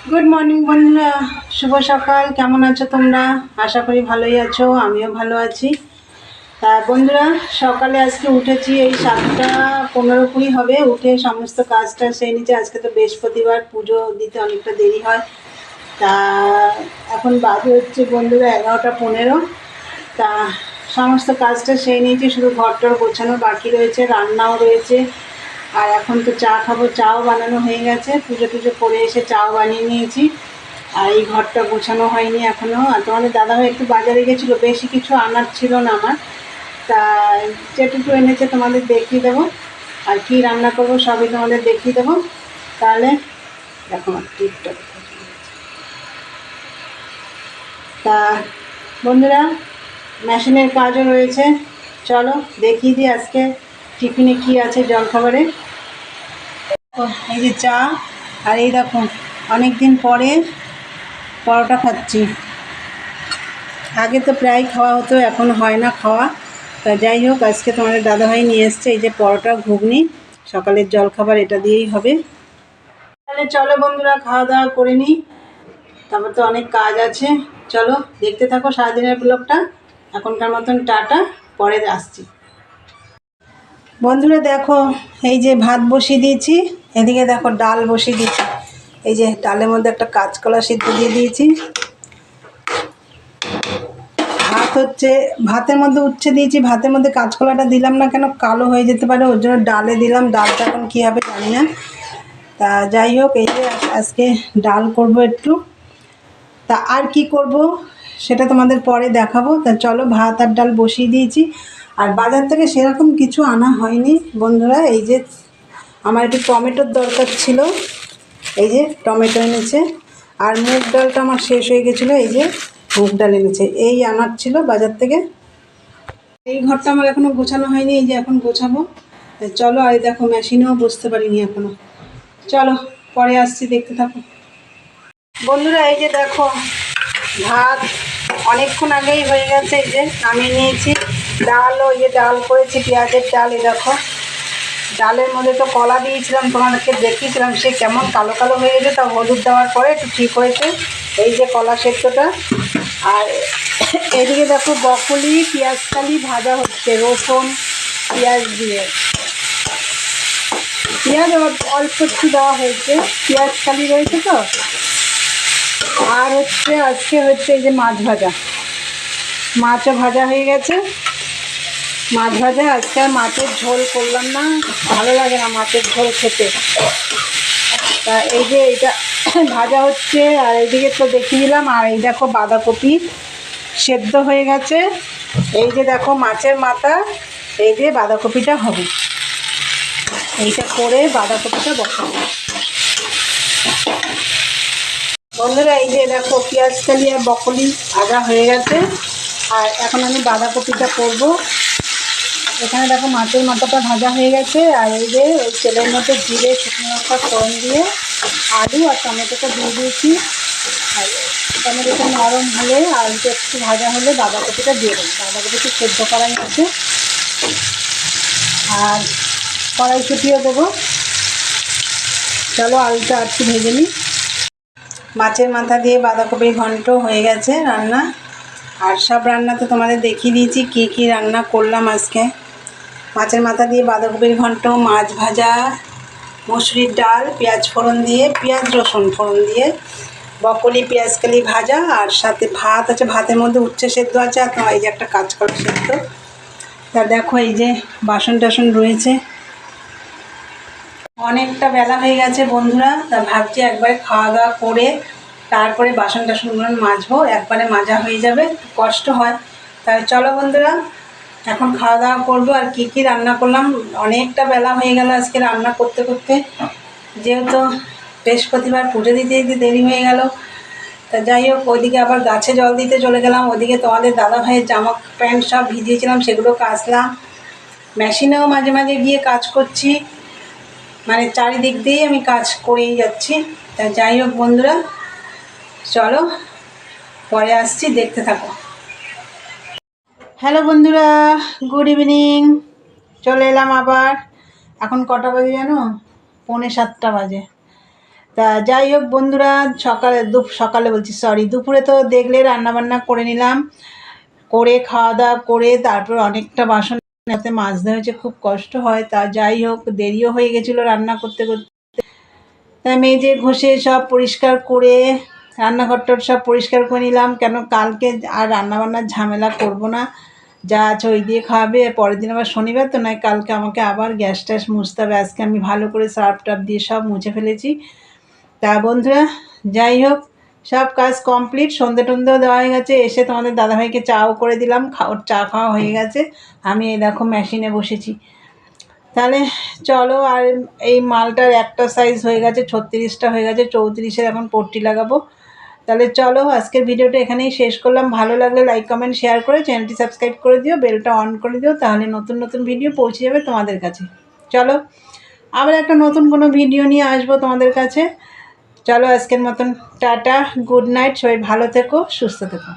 Good morning বন্ধুরা, শুভ সকাল। কেমন আছো তোমরা? আশা করি ভালোই আছো, আমিও ভালো আছি। তা বন্ধুরা, সকালে আজকে উঠেছি এই 7:15 হবে। উঠে সমস্ত কাজটা সেরে নিচে। আজকে তো বৃহস্পতিবার, পুজো দিতে অনেকটা দেরি হয়। তা এখন বাজে হচ্ছে বন্ধুরা 11:15। তা সমস্ত কাজটা সেরে নিয়েছি, শুধু ঘরটার গোছানো বাকি রয়েছে, রান্নাও রয়েছে। আর এখন তো চা খাবো, চাও বানানো হয়ে গেছে। পুজো টুজো করে এসে চাও বানিয়ে নিয়েছি। আর এই ঘরটা গোছানো হয়নি এখনও। আর তোমাদের দাদাভাই একটু বাজারে গেছিলো, বেশি কিছু আনার ছিল না আমার। তা যেটুকু এনেছে তোমাদের দেখিয়ে দেবো, আর কি রান্না করবো সবই তোমাদের দেখিয়ে দেবো। তাহলে দেখো আমার টিপটা। তা বন্ধুরা, মেশিনের কাজও রয়েছে, চলো দেখিয়ে দিই আজকে টিফিনে কি আছে জলখাবারে। এই যে চা, আর এই দেখো অনেক দিন পরে পরোটা খাচ্ছি। আগে তো প্রায় খাওয়া হতো, এখন হয় না খাওয়া। তা যাই হোক, আজকে তোমাদের দাদাভাই নিয়ে এসছে এই যে পরোটা ঘুগনি, সকালের জলখাবার এটা দিয়েই হবে। তাহলে চলো বন্ধুরা, খাওয়া দাওয়া করে নিই, তারপর তো অনেক কাজ আছে। চলো দেখতে থাকো সারাদিনের ব্লগটা। এখনকার মতন টাটা, পরে আসছি। বন্ধুরা দেখো, এই যে ভাত বসিয়ে দিয়েছি, এদিকে দেখো ডাল বসিয়ে দিয়েছি। এই যে ডালের মধ্যে একটা কাঁচকলা সিদ্ধ দিয়ে দিয়েছি। ভাত হচ্ছে, ভাতের মধ্যে উচ্ছে দিয়েছি, ভাতের মধ্যে কাঁচকলাটা দিলাম না কেন, কালো হয়ে যেতে পারে, ওর জন্য ডালে দিলাম। ডালটা এখন কী হবে জানি না। তা যাই হোক, এই যে আজকে ডাল করব একটু। তা আর কি করব সেটা তোমাদের পরে দেখাবো। তা চলো, ভাত আর ডাল বসিয়ে দিয়েছি। আর বাজার থেকে সেরকম কিছু আনা হয়নি বন্ধুরা। এই যে আমার একটু টমেটোর দরকার ছিল, এই যে টমেটো এনেছে। আর মুগ ডালটা আমার শেষ হয়ে গেছিলো, এই যে মুগ ডাল এনেছে। এই আনার ছিল বাজার থেকে। এই ঘরটা আমার এখনও গোছানো হয়নি, এই যে এখন গোছাবো। চলো, আর দেখো মেশিনেও বসতে পারিনি এখনও। চলো পরে আসছি, দেখতে থাকো বন্ধুরা। এই যে দেখো ভাত অনেকক্ষণ আগেই হয়ে গেছে, এই যে নামিয়ে নিয়েছি। ডালও, এই যে ডাল করেছি পেঁয়াজের ডাল। এই দেখো, ডালের মধ্যে তো কলা দিয়েছিলাম, তোমাদেরকে দেখিয়েছিলাম, সে কেমন কালো কালো হয়ে গেছে। তা হলুদ দেওয়ার পরে একটু ঠিক হয়েছে। এই যে কলা সেদ্ধটা। আর এদিকে দেখো বকলি পেঁয়াজকালি ভাজা হচ্ছে, রসুন পেঁয়াজ দিয়ে। পেঁয়াজ অল্প একটু দেওয়া হয়েছে, পেঁয়াজকালি রয়েছে তো। আর হচ্ছে আজকে হচ্ছে এই যে মাছ ভাজা, মাছও ভাজা হয়ে গেছে। মাছ ভাজা, আজকে আর মাছের ঝোল করলাম না, ভালো লাগে না মাছের ঝোল খেতে। তা এই যে এটা ভাজা হচ্ছে, আর এইদিকে তো দেখিয়ে দিলাম। আর এই দেখো বাঁধাকপি সেদ্ধ হয়ে গেছে। এই যে দেখো মাছের মাথা, এই যে বাঁধাকপিটা হবে, এইটা করে বাঁধাকপিটা বসাবো বন্ধুরা। এই যে দেখো পেঁয়াজকালি আর বকলি ভাজা হয়ে গেছে, আর এখন আমি বাঁধাকপিটা করব। এখানে দেখো মাছের মাথাটা ভাজা হয়ে গেছে। আর এই যে ওই তেলের মধ্যে জিরে শুকনো লঙ্কা ফোড়ন দিয়ে আলু আর টমেটোটা দিয়ে দিয়েছি। আর টমেটোটা নরম হলে, আলুটা একটু ভাজা হলে বাঁধাকপিটা দিয়ে দেবো। বাঁধাকপিটা সেদ্ধ করাই আছে, আর কড়াইশুঁটিও দেবো। চলো আলুটা একটু ভেজে নিই। মাছের মাথা দিয়ে বাঁধাকপির ঘন্ট হয়ে গেছে রান্না। আর সব রান্না তো তোমাদের দেখিয়ে দিয়েছি, কী কী রান্না করলাম আজকে। মাছের মাথা দিয়ে বাঁধাকপির ঘন্ট, মাছ ভাজা, মুসুরির ডাল পেঁয়াজ ফোড়ন দিয়ে, পেঁয়াজ রসুন ফোড়ন দিয়ে, বকলি পেঁয়াজকালি ভাজা, আর সাথে ভাত আছে। ভাতের মধ্যে উচ্ছে সেদ্ধ আছে, আর তোমার এই যে একটা কাঁচকলা সেদ্ধ। তা দেখো এই যে বাসন টাসন রয়েছে, অনেকটা বেলা হয়ে গেছে বন্ধুরা। তা ভাবছি একবারে খাওয়া দাওয়া করে তারপরে বাসন টাসনগুলো মাজবো, একবারে মাজা হয়ে যাবে, কষ্ট হয়। তাই চলো বন্ধুরা, এখন খাওয়া দাওয়া করবো। আর কি কি রান্না করলাম, অনেকটা বেলা হয়ে গেল আজকে রান্না করতে করতে, যেহেতু বৃহস্পতিবার পুজো দিতে দিতে দেরি হয়ে গেল। তা যাই হোক, ওইদিকে আবার গাছে জল দিতে চলে গেলাম। ওদিকে তোমাদের দাদা ভাইয়ের জামা প্যান্ট সব ভিজিয়েছিলাম, সেগুলো কাচলাম। মেশিনেও মাঝে মাঝে গিয়ে কাজ করছি, মানে চারিদিক দিয়েই আমি কাজ করেই যাচ্ছি। তা যাই হোক বন্ধুরা, চলো পরে আসছি, দেখতে থাকো। হ্যালো বন্ধুরা, গুড ইভিনিং। চলে এলাম আবার। এখন কটা বাজে জানো? 6:45 বাজে। তা যাই হোক বন্ধুরা, সকালে বলছি সরি, দুপুরে তো দেখলে রান্নাবান্না করে নিলাম, করে খাওয়া দাওয়া করে তারপর অনেকটা বাসন হাতে মাজতে হয়েছে, খুব কষ্ট হয়। তা যাই হোক, দেরিও হয়ে গেছিলো রান্না করতে করতে। তাই মেজে ঘষে সব পরিষ্কার করে রান্নাঘরটা সব পরিষ্কার করে নিলাম, কেন কালকে আর রান্নাবান্নার ঝামেলা করব না, যা আছে ওই দিয়ে খাওয়াবে। পরের দিন আবার শনিবার তো, নয় কালকে আমাকে আবার গ্যাস ট্যাস মুছতে হবে। আজকে আমি ভালো করে সার্ফ টাফ দিয়ে সব মুছে ফেলেছি। তা বন্ধুরা যাই হোক, সব কাজ কমপ্লিট, সন্ধে টন্ধেও দেওয়া হয়ে গেছে। এসে তোমাদের দাদাভাইকে চাও করে দিলাম, চা খাওয়া হয়ে গেছে। আমি এই দেখো মেশিনে বসেছি। তাহলে চলো, আর এই মালটার একটা সাইজ হয়ে গেছে, 36টা হয়ে গেছে, 34-এর এখন পট্টি লাগাবো। তাহলে চলো, আজকের ভিডিওটা এখানেই শেষ করলাম। ভালো লাগলে লাইক কমেন্ট শেয়ার করে চ্যানেলটি সাবস্ক্রাইব করে দিও, বেলটা অন করে দিও, তাহলে নতুন নতুন ভিডিও পৌঁছে যাবে তোমাদের কাছে। চলো, আবার একটা নতুন কোনো ভিডিও নিয়ে আসবো তোমাদের কাছে। চলো, আজকের মতন টাটা, গুড নাইট, সবাই ভালো থেকো, সুস্থ থেকো।